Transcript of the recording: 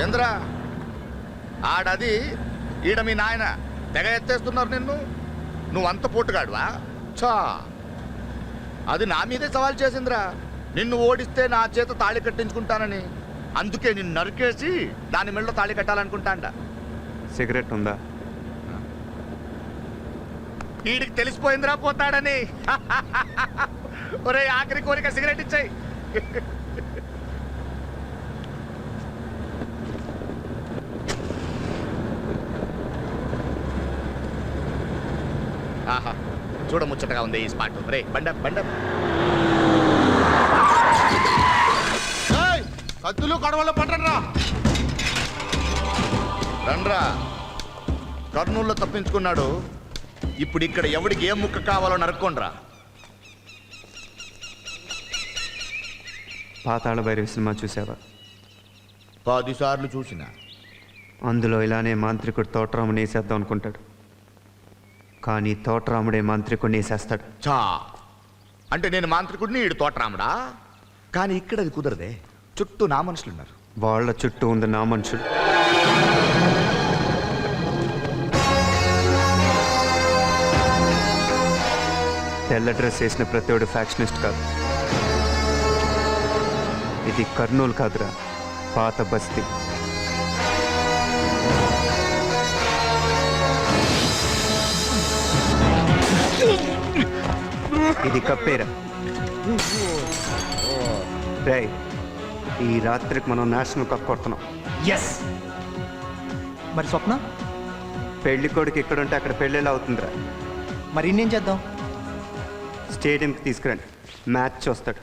ఏంద్రా ఆడది ఈడ మీ నాయన తెగ ఎత్తేస్తున్నారు నిన్ను. నువ్వంత పోటుగాడువా? చా, అది నా మీదే సవాల్ చేసిందిరా. నిన్ను ఓడిస్తే నా చేత తాళి కట్టించుకుంటానని. అందుకే నిన్ను నరికేసి దాని మెళ్ళలో తాళి కట్టాలనుకుంటాండ. సిగరెట్ ఉందా? వీడికి తెలిసిపోయిందిరా పోతాడని. ఒరే ఆఖరి కోరిక సిగరెట్ ఇచ్చాయి. ఆహా, చూడ ముచ్చటగా ఉంది ఈ స్పాట్. రే బండ బండ కత్తులు కడవలో పట్టరా. రండ్రా. కర్నూలులో తప్పించుకున్నాడు. ఇప్పుడు ఇక్కడ ఎవడికి ఏం ముక్క కావాలో నరుక్కోండ్రా. పాతాళ భైరవి సినిమా చూసావా? 10 సార్లు చూసిన. అందులో ఇలానే మాంత్రికుడు తోటరాముని వేసేద్దాం అనుకుంటాడు. కానీ తోటరాముడే మాంత్రికుడిని వేసేస్తాడు. చా, అంటే నేను మాంత్రికుడిని, ఈడు తోటరాముడా? కానీ ఇక్కడ అది కుదరదే. చుట్టూ నా మనుషులున్నారు. వాళ్ళ చుట్టూ ఉంది నా మనుషులు. తెల్ల డ్రెస్ వేసిన ప్రతివాడు ఫ్యాక్షనిస్ట్ కాదు. ఇది కర్నూలు కాదురా, పాత బస్తీ. ఇది కప్పేరా. రేయ్, ఈ రాత్రికి మనం నేషనల్ కప్ కొడుతున్నాం. ఎస్. మరి స్వప్న? పెళ్లి కొడుకు ఎక్కడుంటే అక్కడ పెళ్ళిలా అవుతుందిరా. మరి ఇన్నేం చేద్దాం? స్టేడియంకి తీసుకురండి, మ్యాచ్ చూస్తాడు.